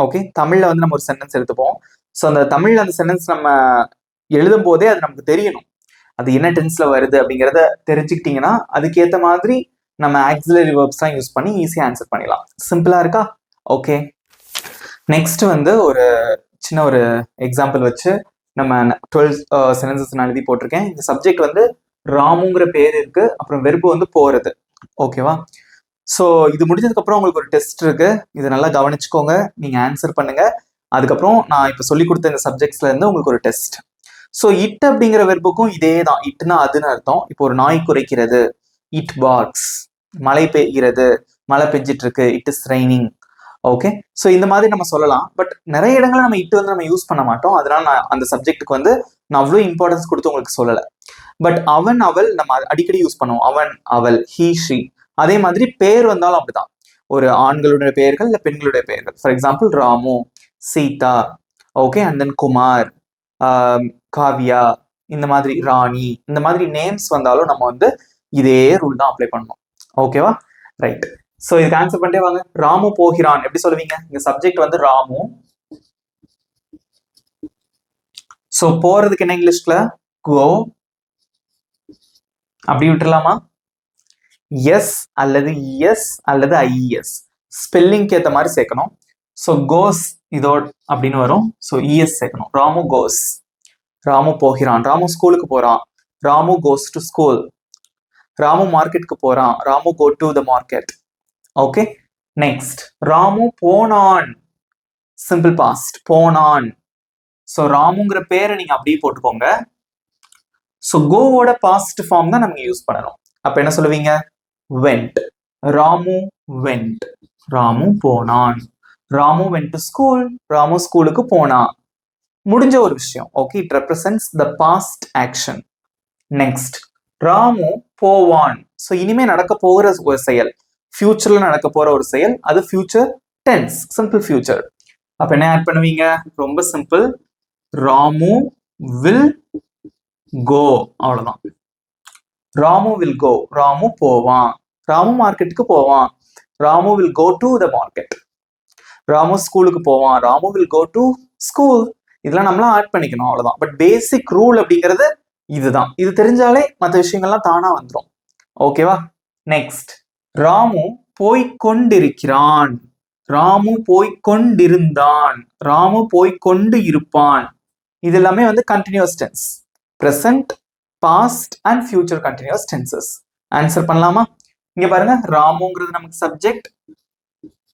ஓகே, தமிழ்ல வந்து நம்ம ஒரு சென்டென்ஸ் எடுத்துப்போம். ஸோ அந்த தமிழ்ல அந்த சென்டென்ஸ் நம்ம எழுதும் போதே அது நமக்கு தெரியணும், அது என்ன டென்ஸ்ல வருது அப்படிங்கிறத தெரிஞ்சுக்கிட்டீங்கன்னா அதுக்கேற்ற மாதிரி நம்ம ஆக்சிலரி வேர்ப்ஸ்லாம் யூஸ் பண்ணி ஈஸியாக ஆன்சர் பண்ணிடலாம். சிம்பிளா இருக்கா? ஓகே, நெக்ஸ்ட் வந்து ஒரு சின்ன ஒரு எக்ஸாம்பிள் வச்சு நம்ம 12 சென்டென்சஸ் நான் எழுதி போட்டிருக்கேன். இந்த சப்ஜெக்ட் வந்து ராமுங்கிற பேர் இருக்கு, அப்புறம் வெர்பு வந்து போறது. ஓகேவா? ஸோ இது முடிஞ்சதுக்கு அப்புறம் உங்களுக்கு ஒரு டெஸ்ட் இருக்கு, இதை நல்லா கவனிச்சுக்கோங்க, நீங்க ஆன்சர் பண்ணுங்க. அதுக்கப்புறம் நான் இப்போ சொல்லி கொடுத்த இந்த சப்ஜெக்ட்ஸ்ல இருந்து உங்களுக்கு ஒரு டெஸ்ட். ஸோ இட் அப்படிங்கிற வெர்புக்கும் இதே தான். இட்னா அதுன்னு அர்த்தம். இப்போ ஒரு நாய் குறைக்கிறது, இட் பார்க்ஸ். மழை பெய்கிறது, மழை பெஞ்சிட்டு இருக்கு, it is raining. Okay, so இந்த மாதிரி நம்ம சொல்லலாம். பட் நிறைய இடங்களில் நம்ம இட்டு வந்து நம்ம யூஸ் பண்ண மாட்டோம். அதனால நான் அந்த சப்ஜெக்ட்டுக்கு வந்து நான் அவ்வளோ இம்பார்ட்டன்ஸ் கொடுத்து உங்களுக்கு சொல்லலை. பட் அவன், அவள் நம்ம அடிக்கடி யூஸ் பண்ணுவோம். அவன், அவள், ஹீ, ஷி. அதே மாதிரி பேர் வந்தாலும் அப்படிதான். ஒரு ஆண்களுடைய பெயர்கள் இல்லை பெண்களுடைய பெயர்கள். For example Ramu, Sita, okay, and then Kumar, Kavya, இந்த மாதிரி ராணி, இந்த மாதிரி நேம்ஸ் வந்தாலும் நம்ம வந்து இதே ரூல் தான் அப்ளை பண்ணணும். ஓகேவா? ரைட். ஸோ இதுக்கு ஆன்சர் பண்ணிட்டே வாங்க. ராமு போகிறான் எப்படி சொல்லுவீங்க? இந்த சப்ஜெக்ட் வந்து ராமு. ஸோ போறதுக்கு என்ன இங்கிலீஷ்ல? கோ. அப்படி விட்டுலாமா? எஸ் அல்லது எஸ் அல்லது ஐஎஸ் ஸ்பெல்லிங்க்கு ஏற்ற மாதிரி சேர்க்கணும். ஸோ கோஸ் இதோட அப்படின்னு வரும். ஸோ இஎஸ் சேர்க்கணும். ராமு கோஸ். ராமு போகிறான். ராமு ஸ்கூலுக்கு போறான். Ramu goes to school. Ramu மார்க்கெட்டுக்கு போறான். Ramu go to the market. Okay, next, Ramu போனான். சிம்பிள் பாஸ்ட், போனான். ஸோ ராமுங்கிற பேரை நீங்க அப்படியே போட்டுக்கோங்க. ஸோ கோவோட பாஸ்ட் ஃபார்ம் தான் நம்ம யூஸ் பண்ணணும். அப்ப என்ன சொல்லுவீங்க? வெண்ட். ராமு வெண்ட். ராமு போனான். Ramu went to school. Ramu ஸ்கூலுக்கு போனான். முடிஞ்ச ஒரு விஷயம். Okay, it represents the past action. Next, Ramu போவான். ஸோ இனிமே நடக்க போகிற ஒரு செயல், ஃபியூச்சர்ல நடக்க போற ஒரு செயல், அது ஃபியூச்சர் டென்ஸ், சிம்பிள் ஃபியூச்சர். அப்ப என்ன ஆட் பண்ணுவீங்க? ரொம்ப சிம்பிள், ராமு வில் கோ. அவ்வளவுதான். ராமு வில் கோ. ராமு போவான். ராமு மார்க்கெட்டுக்கு போவான். Ramu will go to the market. Ramu ஸ்கூலுக்கு போவான். Ramu will go to school. இதெல்லாம் நம்மளாம் ஆட் பண்ணிக்கணும், அவ்வளவுதான். பட் பேசிக் ரூல் அப்படிங்கிறது இதுதான். இது தெரிஞ்சாலே மற்ற விஷயங்கள்லாம் தானா வந்துடும். ஓகேவா? நெக்ஸ்ட், ராமு போய்கொண்டிருக்கிறான். ராமு போய்கொண்டிருந்தான். ராமு போய்கொண்டு இருப்பான். இது எல்லாமே வந்து continuous tense, present, past and future continuous tenses. Answer பண்ணலாமா? இங்க பாருங்க, ராமுங்கிறது நமக்கு சப்ஜெக்ட்.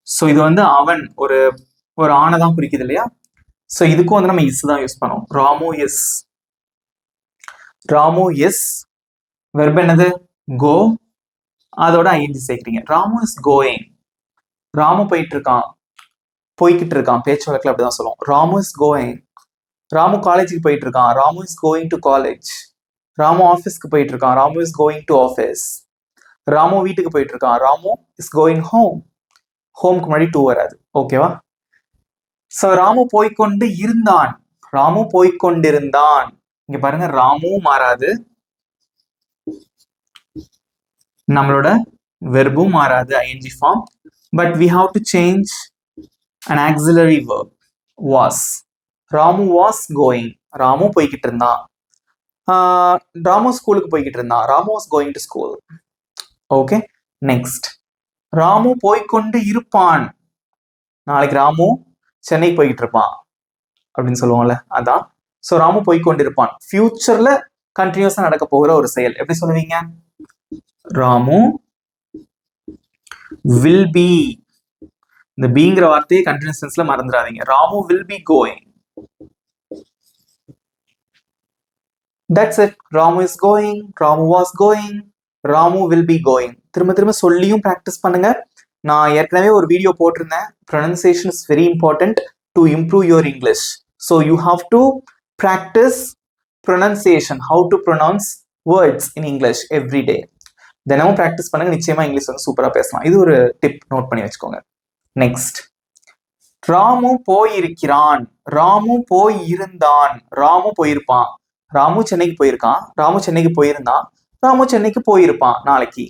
ஸோ இது வந்து அவன், ஒரு ஆணை தான் குறிக்குது இல்லையா? ஸோ இதுக்கும் வந்து நம்ம இஸ் தான் யூஸ் பண்ணோம். Ramu is. Ramu is verb என்னது கோ, அதோட ஐஎன்ஜி சேர்க்கிறீங்க. ராமு இஸ் கோயிங், ராமு போயிட்டு இருக்கான், போய்கிட்டு இருக்கான், பேச்சு வழக்கில் அப்படிதான் சொல்லுவோம். Ramu is going. ராமு காலேஜுக்கு போயிட்டு இருக்கான், Ramu is going to college. Ramu ஆஃபீஸ்க்கு போயிட்டு இருக்கான், Ramu is going to office. Ramu வீட்டுக்கு போயிட்டு இருக்கான், ராமு இஸ் கோயிங் ஹோம். ஹோம்க்கு முன்னாடி டூ வராது, ஓகேவா? சோ ராமு போய்கொண்டு இருந்தான், ராமு போய்கொண்டிருந்தான். இங்க பாருங்க ராமு மாறாது, நம்மளோட வெர்பும் மாறாது ING form. But we have to change an auxiliary verb was. Ramu was going, Ramu போய்கிட்டு இருந்தான். ராமு ஸ்கூலுக்கு போய்கிட்டு இருந்தான், Ramu was going to school. Okay, next Ramu போய்கொண்டு இருப்பான். நாளைக்கு ராமு சென்னைக்கு போய்கிட்டு இருப்பான் அப்படின்னு சொல்லுவோம்ல, அதான். ஸோ ராமு போய்கொண்டு இருப்பான், ஃபியூச்சர்ல கண்டினியூஸா நடக்க போகிற ஒரு செயல். எப்படி சொல்லுவீங்க? Ramu will be. இந்த பீங்கிற வார்த்தையை கண்டினியூஸ் டென்ஸ்ல மறந்துடாதீங்க. Ramu will be going. That's it. Ramu is going, Ramu was going, Ramu will be going. திரும்ப திரும்ப சொல்லியும் ப்ராக்டிஸ் பண்ணுங்க. நான் ஏற்கனவே ஒரு வீடியோ போட்டிருந்தேன், pronunciation is very important to improve your English. So you have to practice pronunciation, how to pronounce words in English every day. தினமும் ப்ராக்டிஸ் பண்ணுங்க, நிச்சயமா இங்கிலீஷ் வந்து சூப்பரா பேசலாம். இது ஒரு டிப், நோட் பண்ணி வச்சுக்கோங்க. நெக்ஸ்ட் ராமு போயிருக்கிறான், ராமு போய் இருந்தான், ராமு போயிருப்பான். ராமு சென்னைக்கு போயிருக்கான், ராமு சென்னைக்கு போயிருந்தான், ராமு சென்னைக்கு போயிருப்பான் நாளைக்கு.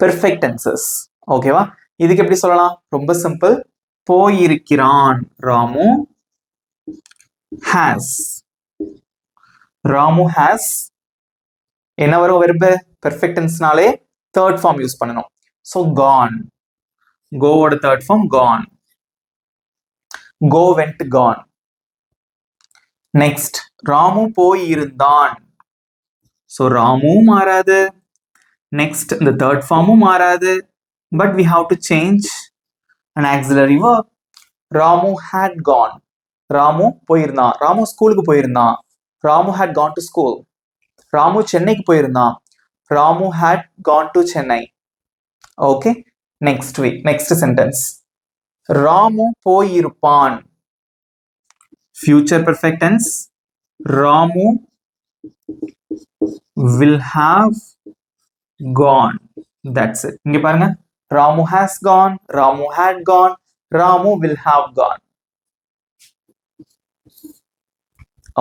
பெர்ஃபெக்ட் டென்சஸ், ஓகேவா? இதுக்கு எப்படி சொல்லலாம்? ரொம்ப சிம்பிள். போயிருக்கிறான், ராமு ஹேஸ். ராமு ஹேஸ் என்ன வரும்? வெர்பு. பெர்ஃபெக்ட் டென்ஸ்னாலே தேர்ட் ஃபார்ம் யூஸ் பண்ணணும். ஸோ கான், கோவோட third form gone. Go went gone. Next Ramu போய் இருந்தான். ஸோ ராமு மாறாது, நெக்ஸ்ட் இந்த தேர்ட் ஃபார்மும் மாறாது. But we have to change an auxiliary verb. Ramu had gone, Ramu போயிருந்தான், ராமு ஸ்கூலுக்கு போயிருந்தான், Ramu had gone to school. Ramu சென்னைக்கு போயிருந்தான், Ramu had gone to Chennai. Okay, next sentence. Ramu போயிருப்பான், future perfect tense. Ramu will have gone. That's it. இங்க பாருங்க, Ramu has gone, Ramu had gone, Ramu will have gone.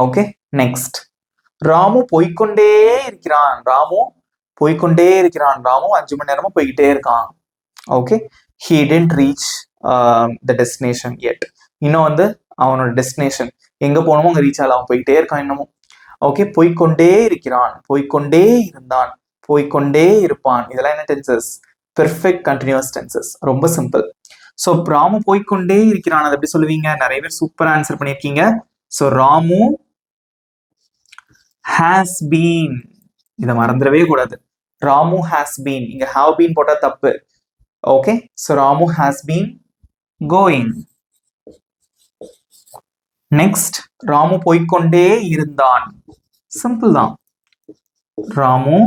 Okay, next. Ramu போய்கொண்டே இருக்கிறான், ராமு போய்கொண்டே இருக்கிறான், ராமு 5 மணி நேரமா போய்கிட்டே இருக்கான். Okay, he didn't reach the destination yet. இன்னும் வந்து அவனோட டெஸ்டினேஷன் எங்க போகணுமோ அங்க ரீச் ஆகல, அவன் போய்கிட்டே இருக்கான் இன்னமும். ஓகே, போய்கொண்டே இருக்கிறான், போய்கொண்டே இருந்தான், போய்கொண்டே இருப்பான். இதெல்லாம் என்ன டென்சஸ்? Perfect continuous tenses. ரொம்ப சிம்பிள். ஸோ ராமு போய்கொண்டே இருக்கிறான், அது எப்படி சொல்லுவீங்க? நிறைய பேர் சூப்பரா ஆன்சர் பண்ணியிருக்கீங்க. ஸோ ராமு has been, இதை மறந்துடவே கூடாது. ராமு has been, இங்க have been போட்டா தப்பு. Okay, so Ramu has been going. Next Ramu போய்கொண்டே இருந்தான், சிம்பிள் தான். Ramu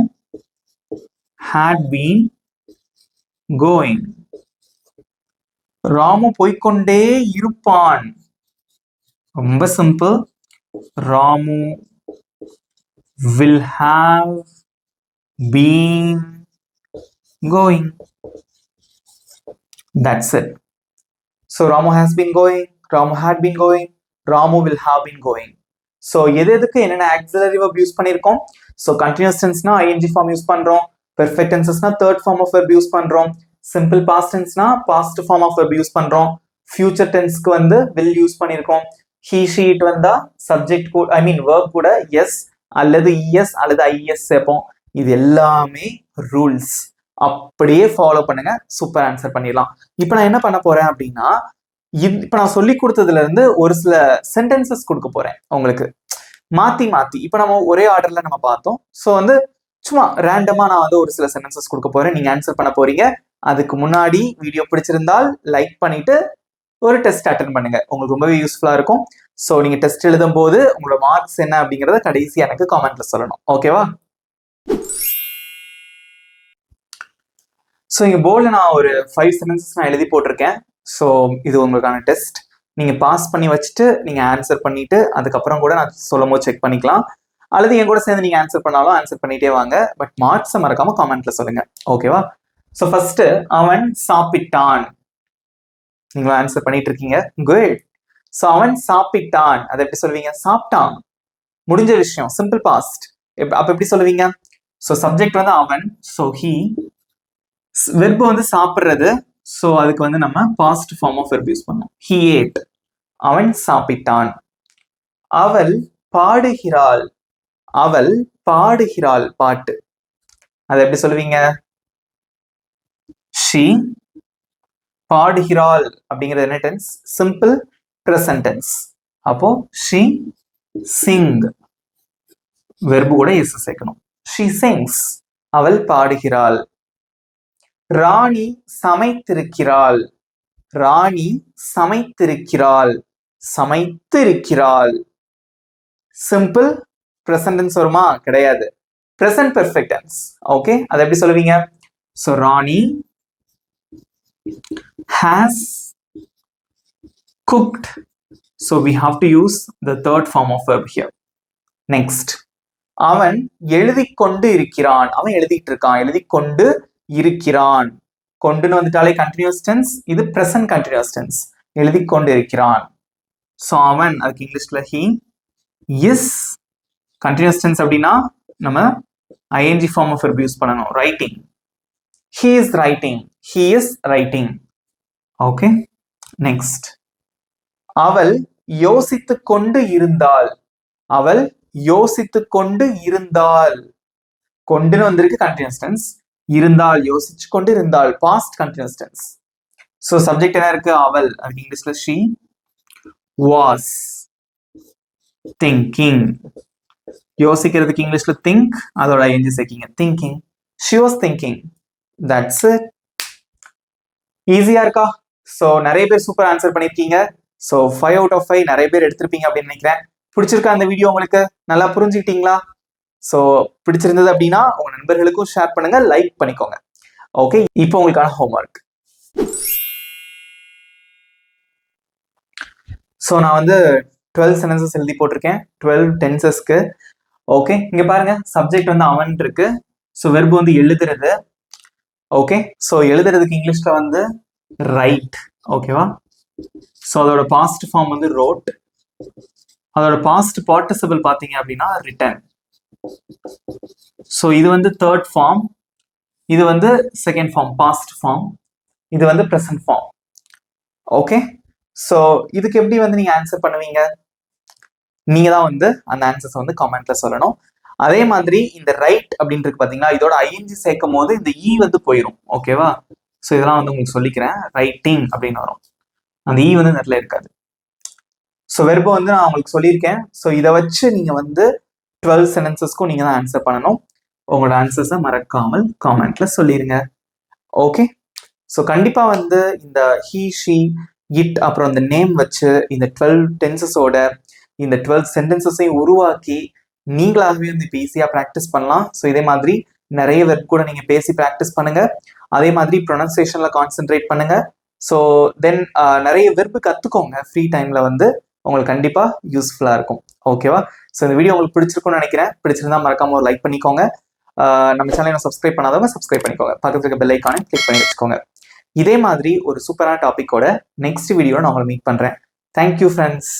had been going. Ramu போய்கொண்டே இருப்பான், ரொம்ப simple. Ramu will have been going. That's it. So Ramu has been going, Ramu had been going, Ramu will have been going. So எதுக்கு என்னென்ன auxiliary verb யூஸ் பண்ணியிருக்கோம்? So continuous tenseனா ing form use பண்றோம், perfect tensesனா third form of verb use பண்றோம், simple past tenseனா past form of verb use பண்றோம், future tenseக்கு வந்து will யூஸ் பண்ணியிருக்கோம், he she it வந்தா subject கூட verb கூட yes அல்லது es அல்லது is சேர்ப்போம். இது எல்லாமே ரூல்ஸ், அப்படியே ஃபாலோ பண்ணுங்க, சூப்பர் ஆன்சர் பண்ணிடலாம். இப்போ நான் என்ன பண்ண போறேன் அப்படின்னா, இப்போ நான் சொல்லி கொடுத்ததுல இருந்து ஒரு சில சென்டென்சஸ் கொடுக்க போறேன் உங்களுக்கு, மாத்தி மாத்தி. இப்போ நம்ம ஒரே ஆர்டர்ல நம்ம பார்த்தோம். ஸோ வந்து சும்மா ரேண்டமா நான் வந்து ஒரு சில சென்டென்சஸ் கொடுக்க போறேன், நீங்க ஆன்சர் பண்ண போறீங்க. அதுக்கு முன்னாடி வீடியோ பிடிச்சிருந்தால் லைக் பண்ணிட்டு ஒரு டெஸ்ட் அட்டன் பண்ணுங்க, உங்களுக்கு ரொம்பவே யூஸ்ஃபுல்லா இருக்கும். ஸோ நீங்க டெஸ்ட் எழுதும் போது உங்களோட மார்க்ஸ் என்ன அப்படிங்கறத கடைசி எனக்கு காமெண்ட்ல சொல்லணும். ஓகேவா? ஸோ இங்க போர்டில் நான் ஒரு 5 சென்டென்சஸ் நான் எழுதி போட்டிருக்கேன். ஸோ இது உங்களுக்கான டெஸ்ட். நீங்க பாஸ் பண்ணி வச்சுட்டு நீங்க ஆன்சர் பண்ணிட்டு அதுக்கப்புறம் கூட நான் சொல்லும் போது செக் பண்ணிக்கலாம். அல்லது என் கூட சேர்ந்து நீங்க ஆன்சர் பண்ணாலும் ஆன்சர் பண்ணிட்டே வாங்க. பட் மார்க்ஸை மறக்காம காமெண்ட்ல சொல்லுங்க. ஓகேவா? ஸோ ஃபர்ஸ்ட், அவன் சாப்பிட்டான். நீங்களும் ஆன்சர் பண்ணிட்டு இருக்கீங்க. குட். ஸோ அவன் சாப்பிட்டான், அதை எப்படி சொல்லுவீங்க? சாப்பிட்டான், முடிஞ்ச விஷயம், சிம்பிள் பாஸ்ட். அப்ப எப்படி சொல்லுவீங்க? ஸோ சப்ஜெக்ட் வந்து அவன், ஸோ ஹி. வெர்பு வந்து சாப்பிடுறது, ஸோ அதுக்கு வந்து நம்ம past form of verb use பண்ணோம். ஹி ஏட், அவன் சாப்பிட்டான். அவள் பாடுகிறாள், அவள் பாடுகிறாள், பாட்டு. அதை எப்படி சொல்லுவீங்க? ஷி. பாடுகிறாள் அப்படிங்கிறது என்ன டென்ஸ்? Simple present tense. அப்போ ஷி சிங், வெர்பு கூட எஸ் சேர்க்கணும். ஷி சிங்ஸ், அவள் பாடுகிறாள். ராணி சமைத்திருக்கிறாள், ராணி சமைத்திருக்கிறாள், சமைத்திருக்கிறாள். சிம்பிள் பிரசன்ட் டென்ஸ் வருமா? கிடையாது, பிரசன்ட் பெர்ஃபெக்ட் டென்ஸ். ஓகே, அதை எப்படி சொல்லுவீங்க? So Rani has cooked, so we have to use the third form of verb here. Next, அவன் எழுதி கொண்டு இருக்கிறான், அவன் எழுதிட்டு இருக்கான், எழுதி கொண்டு இருக்கிறான். கொண்டுன்னு வந்துட்டாலே கண்டினியூஸ் டென்ஸ், இது பிரசன்ட் கண்டினியூஸ் டென்ஸ். எழுதி கொண்டு இருக்கிறான். ஸோ அவன், அதுக்கு இங்கிலீஷ்ல he is. கண்டினியூஸ் டென்ஸ் அப்படின்னா நம்ம ing form of verb use பண்ணணும். Writing, he is writing, he is writing. Okay, next, அவள் யோசித்து கொண்டு இருந்தாள், அவள் யோசித்து கொண்டு இருந்தாள். கொண்டுன்னு வந்திருக்கு கண்டினியூஸ் டென்ஸ், இருந்தால் யோசிச்சு கொண்டு இருந்தால் past continuous tense. So subject என்ன இருக்கு? அவள், அதுக்கு இங்கிலீஷ்ல she was thinking. யோசிக்கிறதுக்கு இங்கிலீஷ்ல think, அதோட ing சேர்க்கீங்க, thinking. she was thinking. That's it. ஈஸியா இருக்கா? ஸோ நிறைய பேர் சூப்பர் ஆன்சர் பண்ணிருக்கீங்க. ஸோ 5 out of 5 நிறைய பேர் எடுத்திருப்பீங்க அப்படின்னு நினைக்கிறேன். பிடிச்சிருக்கா அந்த வீடியோ? உங்களுக்கு நல்லா புரிஞ்சுக்கிட்டீங்களா? ஸோ பிடிச்சிருந்தது அப்படின்னா உங்க நண்பர்களுக்கும் ஷேர் பண்ணுங்க, லைக் பண்ணிக்கோங்க. ஓகே, இப்போ உங்களுக்கான ஹோம்ஒர்க். ஸோ நான் வந்து 12 சென்டென்சஸ் எழுதி போட்டிருக்கேன், 12 டென்சஸ்க்கு. ஓகே, இங்க பாருங்க, சப்ஜெக்ட் வந்து அவன் இருக்கு. ஸோ வெர்பு வந்து எழுதுறது. ஓகே, ஸோ எழுதுறதுக்கு இங்கிலீஷ்ல வந்து ரைட். ஓகேவா? ஸோ அதோட பாஸ்ட் ஃபார்ம் வந்து ரோட். அதோட பாஸ்ட் பார்ட்டிசிபிள் பார்த்தீங்க அப்படின்னா ரிட்டன். ஸோ இது வந்து தேர்ட் ஃபார்ம், இது வந்து செகண்ட் ஃபார்ம் பாஸ்ட் ஃபார்ம், இது வந்து ப்ரெசன்ட் ஃபார்ம். ஓகே, ஸோ இதுக்கு எப்படி வந்து நீங்க ஆன்சர் பண்ணுவீங்க? நீங்க தான் வந்து அந்த ஆன்சர்ஸ் வந்து கமெண்ட்ல சொல்லணும். அதே மாதிரி இந்த ரைட் அப்படின்றது பாத்தீங்கன்னா இதோட ஐஎன்ஜி சேர்க்கும் போது இந்த இ வந்து போயிடும். ஓகேவா? ஸோ இதெல்லாம் வந்து உங்களுக்கு சொல்லிக்கிறேன். ரைட்டிங் அப்படின்னு வரும், அந்த இ வந்து நெட்ல இருக்காது. ஸோ வெர்பு வந்து நான் உங்களுக்கு சொல்லியிருக்கேன். ஸோ இதை வச்சு நீங்க வந்து 12 சென்டென்சஸ்க்கும் நீங்க தான் ஆன்சர் பண்ணணும். உங்களோட ஆன்சர்ஸை மறக்காமல் காமெண்ட்ல சொல்லிருங்க. ஓகே, ஸோ கண்டிப்பா வந்து இந்த ஹீ ஷி இட் அப்புறம் இந்த நேம் வச்சு இந்த 12 டென்சஸோட இந்த 12 சென்டென்சஸையும் உருவாக்கி நீங்களாகவே வந்து இப்போ ஈஸியாக ப்ராக்டிஸ் பண்ணலாம். ஸோ இதே மாதிரி நிறைய வெர்ப் கூட நீங்கள் பேசி ப்ராக்டிஸ் பண்ணுங்க. அதே மாதிரி ப்ரொனன்சியேஷன்ல கான்சென்ட்ரேட் பண்ணுங்க. ஸோ தென் நிறைய வெர்பு கற்றுக்கோங்க. ஃப்ரீ டைம்ல வந்து உங்களுக்கு கண்டிப்பாக யூஸ்ஃபுல்லாக இருக்கும். ஓகேவா? ஸோ இந்த வீடியோ உங்களுக்கு பிடிச்சிருக்கும்னு நினைக்கிறேன். பிடிச்சிருந்தா மறக்காம ஒரு லைக் பண்ணிக்கோங்க. நம்ம சேனலை சப்ஸ்கிரைப் பண்ணாதவங்க சப்ஸ்கிரைப் பண்ணிக்கோங்க. பக்கத்துல இருக்க பெல் ஐக்கானை கிளிக் பண்ணி வச்சுக்கோங்க. இதே மாதிரி ஒரு சூப்பரான டாபிக்கோட நெக்ஸ்ட் வீடியோ நான் உங்களை மீட் பண்றேன். Thank you friends.